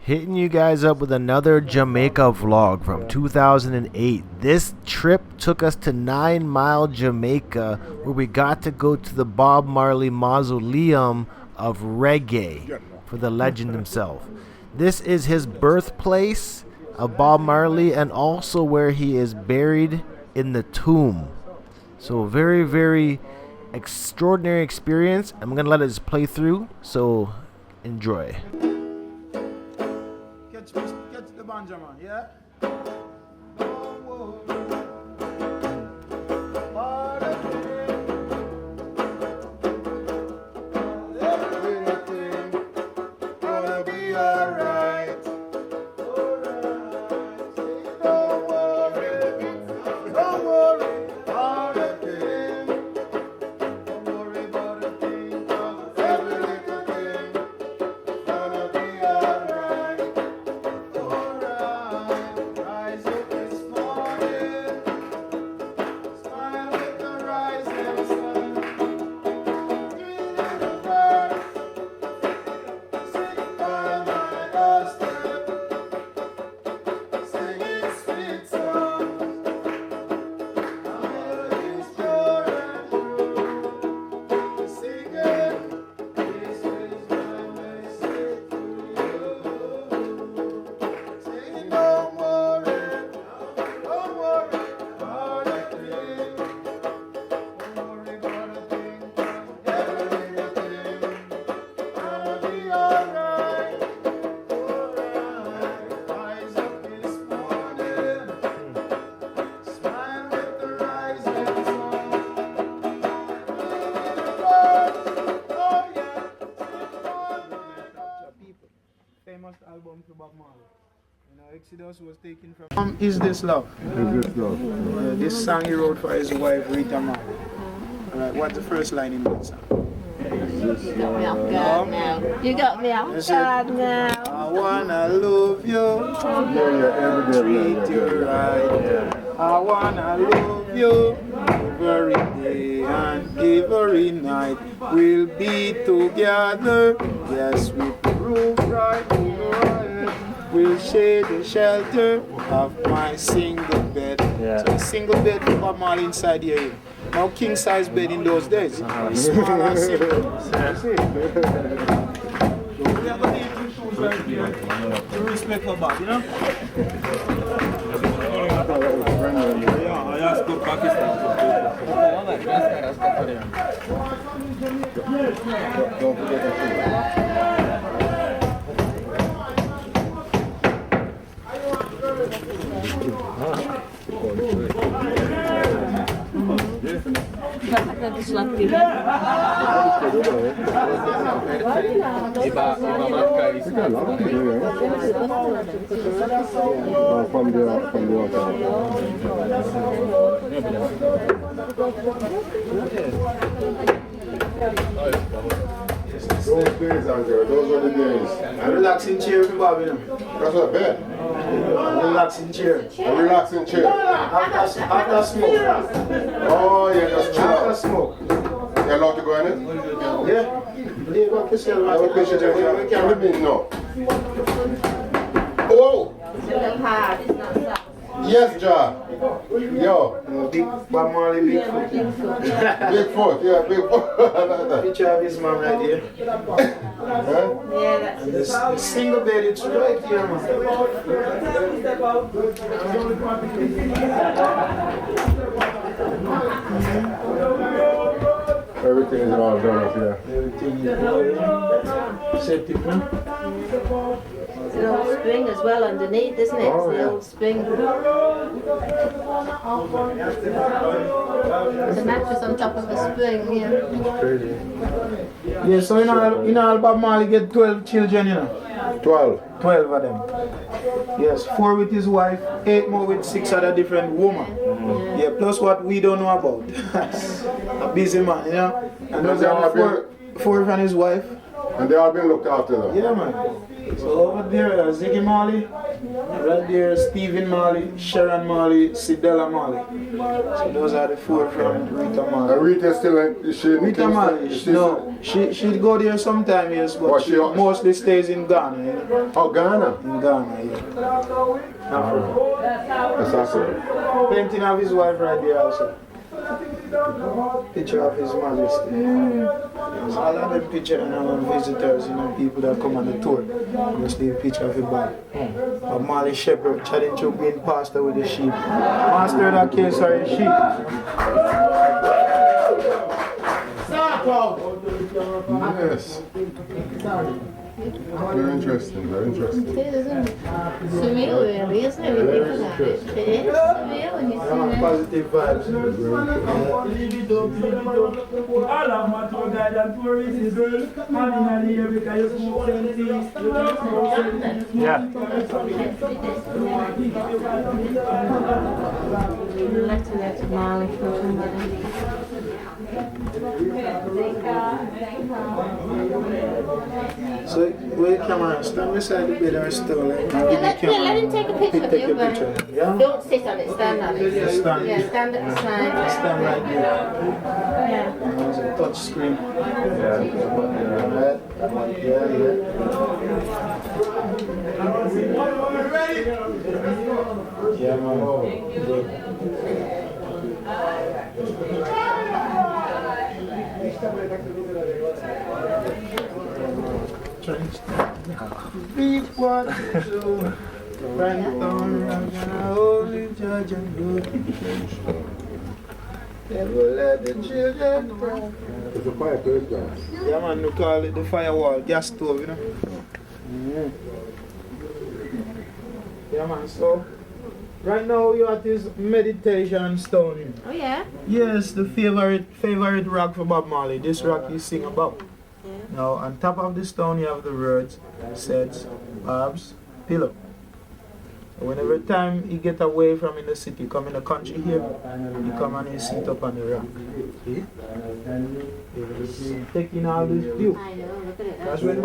Hitting you guys up with another Jamaica vlog from 2008. This trip took us to 9 Mile, Jamaica, where we got to go to the Bob Marley Mausoleum of reggae for the legend himself. This is his birthplace of Bob Marley and also where he is buried in the tomb. So very, very extraordinary experience. I'm gonna let it just play through, so enjoy. Catch the banjo, man, yeah? Famous album to Bob Marley. You know, Exodus was taken from Is This Love? Is This Love? This song he wrote for his wife Rita Marley. Alright, what's the first line in that song? You got me off guard now. You got me off guard now. I wanna love you, treat you right. I wanna love you every day and every night. We'll be together, yes, we prove right. We'll share the shelter of my single bed. So a single bed for Bob Marley inside here. Now king size bed in those days. It's small and simple. We are going to use these shoes right here to respect for Bob, you know? Yeah, I asked to Pakistan. Don't forget that. Those days, Angela, those were the days. A relaxing chair for Bob, you know? That's what bed. A relaxing chair. A relaxing chair. After smoke. Oh, yeah, that's true. After smoke. You're allowed to go in it? Yeah. Leave a picture. Have a picture there. What do you mean, no? Oh! Yes, Ja. Yo. Big Bob Marley, big foot. Big foot, yeah, big foot. Picture of his mom right here. Huh? Yeah, that's The single bed, it's right here, man. Everything is all done up here. Everything is going. Set it, man. It's an old spring as well underneath, isn't it? Oh, It's the yeah. old spring. There's a mattress on top of the spring, yeah. Crazy. Yeah, so in all Bob Marley get 12 children, you know. 12. 12 of them. Yes, 4 with his wife, 8 more with 6 other different women. Yeah, plus what we don't know about. A busy man, you know. And those are the 4 from his wife. And they all been looked after though. Yeah, man. So over there, Ziggy Marley, right there, Stephen Marley, Sharon Marley, Sidella Marley. So those are the four from Rita Marley. And Rita still is she? Rita Marley, no, she'll go there sometime, yes, but she mostly stays in Ghana. Yeah. Oh, Ghana? In Ghana, yeah. Africa. That's awesome. Painting of his wife right there also. Picture of His Majesty. So all of them picture and our visitors, people that come on the tour. Just leave a picture of him back. Of Marley Shepherd, chatting through being pastor with the sheep. Master that case are his sheep. Yes. Very interesting, very interesting. It is, isn't it? Surreal, really, isn't it? When you think about it. It is surreal when you see that. Positive vibes. Yeah. Letter there to Marley from somebody. So, where camera? Stand beside the bed or still? Like, Let him take a picture of Take a you, picture. but Yeah? don't sit on it, stand on it. Just stand. Yeah, stand at the side. Stand right there. Yeah. There's a touch screen. Yeah. Yeah, man. Beat what you do. Right on, only judge and good. Never let the children cry. It's a fireplace now. Yeah, man, we call it the firewall, gas stove, Yeah, man, so right now you're at this meditation stone. Oh, yeah? Yes, the favorite rock for Bob Marley. This rock you sing about. Now, on top of the stone, you have the words, sets, Bob's pillow. So whenever time he get away from in the city, come in the country here, he come and he sit up on the rock. See? He's taking all this view. I know, look at it. That's when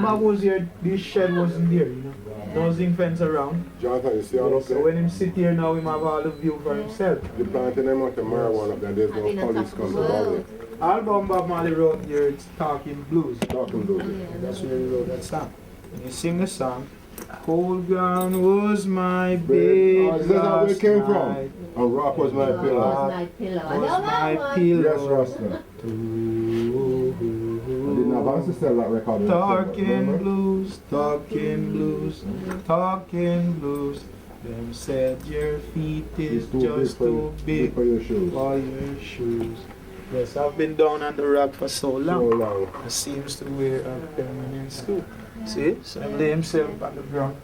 Bob was here, this shed wasn't there, No zinc fence around. Jonathan, you see all up So there? when him sit here now, he have all the view for himself. The planting them out the marijuana up there, there's no police come to bother it. Album Bob Marley wrote here, it's Talking Blues. Talking blues. That's where he wrote that song. And he sing the song, Cold ground was my bed. Oh, is that where it came from? night. And rock was my That pillow. was my pillow. I Was know my that one. Yes, pillow. Rasta. I didn't have to sell that record. Talking blues, talking blues, talking blues. Them said your feet is just too big for your shoes. for your shoes. Yes, I've been down on the rock for so So long. long. It seems to wear a permanent school. See? So he lay himself on the ground.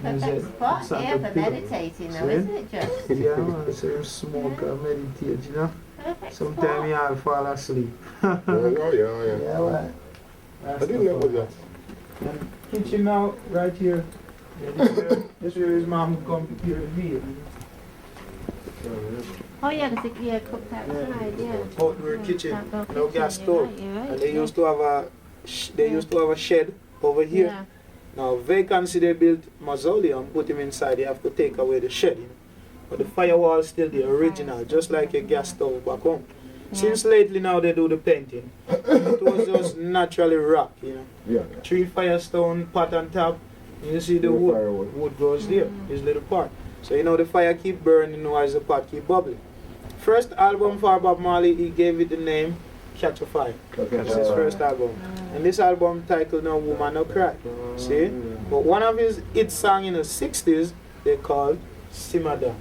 And he Perfect said, spot "It's on here the for pillow." meditating though, See? isn't it, just? Yeah, man, so you smoke and meditate, Perfect Sometimes spot. you all fall asleep. Oh, yeah. Yeah, right. I didn't know that. And kitchen now, right here. Yeah, this where his mom would come prepare a meal. Oh yeah, because it cooked outside, yeah. Outdoor kitchen, Outdoor no kitchen, gas you're stove. right, you're right, And they yeah. used to have a shed over here. Yeah. Now vacancy they built mausoleum, put him inside, they have to take away the shed, But the firewall is still the original, just like a gas stove back home. Yeah. Since lately now they do the painting. It was just naturally rock, Yeah. 3 firestone pot on top. You see the Yeah, wood. firewood. Wood goes there, this little part. So the fire keep burning while the pot keep bubbling. First album for Bob Marley, he gave it the name Catch a Fire. That's his first album. And this album titled now Woman No Cry. See? But one of his hit songs in the 60s, they called Simmer Down.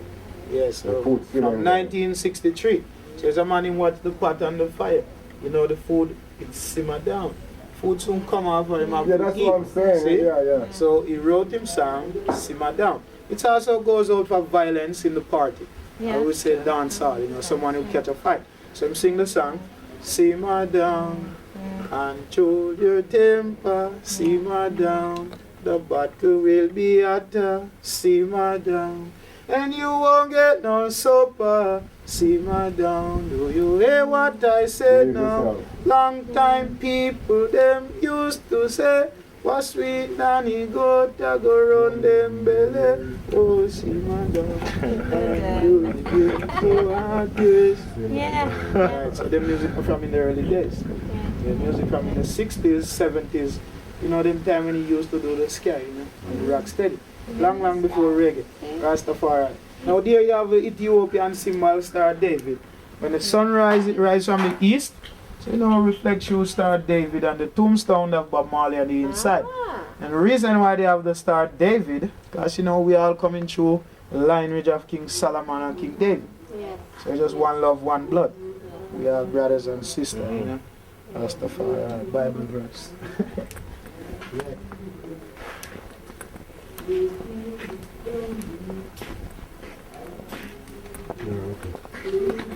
Yes, They put from Simmer Down. 1963. So it's a man who watched the pot on the fire. The food, it's simmer down. Food soon come off and him have Yeah, to that's eat. what I'm saying. See? Yeah. So he wrote him song, Simmer Down. It also goes out for violence in the party. Yeah. I would say dance hall, someone who catch a fight. So him sing the song, Simmer Down, control your temper, simmer down. The battle will be hotter, simmer down. And you won't get no supper, simmer down. Do you hear what I said Believe now? yourself. Long time people them used to say, What sweet nanny goat a go round them belly. Oh, see my God. Yeah. Right, so the music from in the early days. The music from in the 60s, 70s. You know, them time when he used to do the sky, you know, and rock steady. Long before reggae, Rastafari. Now there you have the Ethiopian symbol Star David. When the sun rises from the east, so you know reflects you Star David and the tombstone of Bob Marley on the inside. And the reason why they have the Star David, because you know we all coming through the lineage of King Solomon and King David. Yeah. So it's just one love, one blood. We are brothers and sisters, you know. Rastafari, Bible verse. Yeah.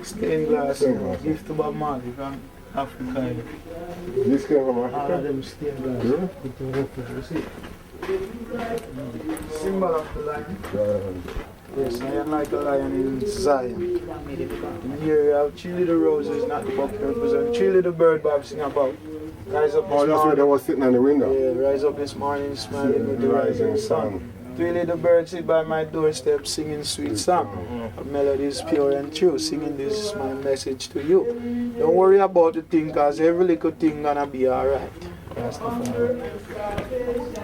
Stained glass, gift to Bob Marley from Africa. This came from All of Africa? them stained glass. Really? You see? Symbol of the lion. Yes, I am like a lion in Zion. And here you have 3 little roses, not the book represent 3 little bird Bob sing about. Rise up Oh, this that's where they morning. was sitting on the window. Yeah, rise up this morning, smiling with the rising sun. 3 little birds sit by my doorstep singing sweet song. A melody is pure and true, singing this is my message to you. Don't worry about the thing, cause every little thing gonna be alright.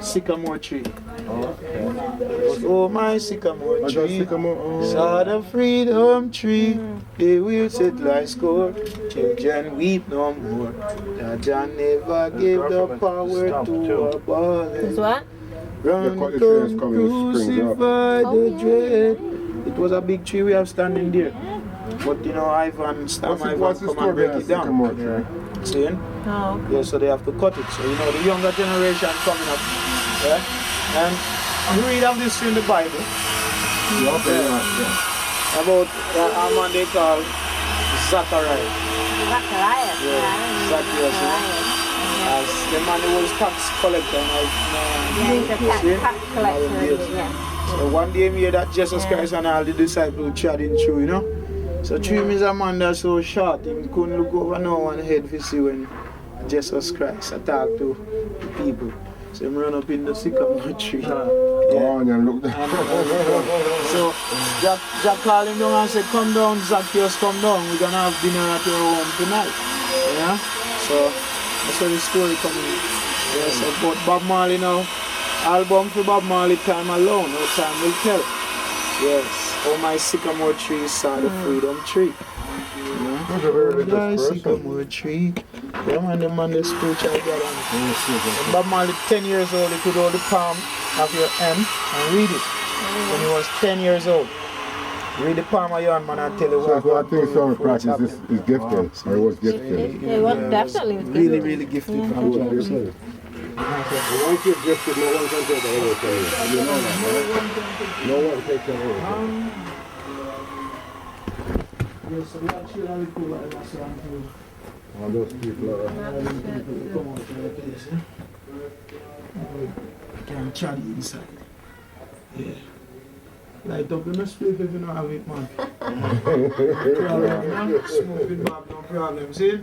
Sycamore tree. Oh my sycamore tree, saw the freedom tree. They will settle I score. Children weep no more. That John never gave the power to This abolish. what? Run, cut the trees come, coming, springs up. crucify Oh, the yeah. dread. It was a big tree we have standing there. But you know, Ivan, Stam Ivan What's the come story and break behind it down. sycamore tree? Seeing? No. Yeah, so they have to cut it. So you know, the younger generation coming up. Yeah? And you read of this in the Bible. About a man they call Zachariah. Zacharias. Yeah, Zacchaeus, you know. As the man who was tax collector. Yeah, he's a tax collector. Yeah. So one day me hear that Jesus Christ and all the disciples chatting through, you know. So through him is a man that's so short, he couldn't look over no one head to see when Jesus Christ attacked to the people. So he run up in the sycamore tree. Oh, and then look there. So Jack called him down and said, come down, Zacchaeus, come down. We're gonna have dinner at your home tonight. Yeah? So that's where the story comes in. Yes, about Bob Marley now. Album for Bob Marley, Time Alone, no time will tell. Yes, oh my sycamore tree saw the freedom tree. Who's a very Oh my religious person? sycamore tree. Yeah man, the man the spiritual God. When Bob Marley 10 years old, he could hold the palm of your hand and read it. When he was 10 years old. Read the palm of your hand, man, and tell you So what I think some practice is gifted, or was gifted. They was definitely was really, gifted. really gifted It from was God. gifted. Once you're gifted, no one can take that away from you. You know that, right? No one takes that away from you. Yes, so we actually only cool like that, so I'm cool. All those people are... Come out to the place, eh? Can chat inside. Yeah. Light up in the split if you don't have it, man. Problem, man. Smoking back, no problem, see?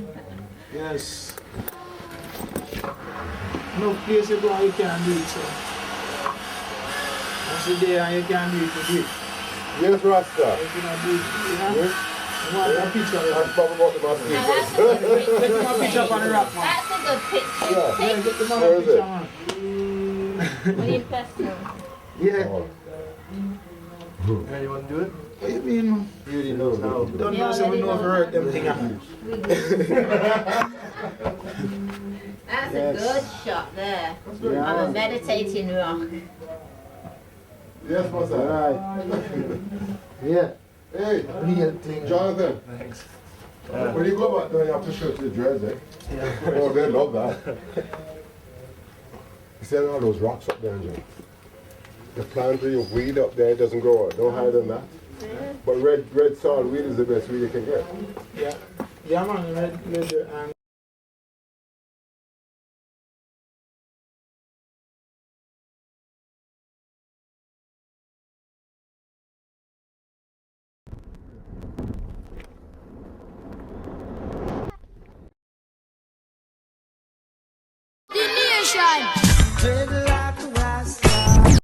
Yes. No place you go and you can't do it, so. Once you're there and you can't do it, you do it. Yes, Rasta. If you don't do it, you know? Yes. You want a picture of it. That's probably what the master Now, is. that's a good picture. Take my picture up on the rock, man. That's a good picture. Yeah. Yeah, get the man Where a is picture, it? man. When you press them. Yeah. Oh. Yeah, you want to do it? What you mean, man? You already know now. Don't know, so we know if we hurt them thing. That's Yes. a good shot there. Yeah. I'm a meditating rock. Yes, what's that? Right. Yeah. Hey, Real thing. Jonathan. Thanks. When you go back there, you have to show to the dreads, eh? Yeah. Oh, they love that. You see all those rocks up there, John? The plant or your weed up there doesn't grow up. Don't hide on that. But red soil weed is the best weed you can get. Yeah. Yeah, man. Red, and The nation. Play the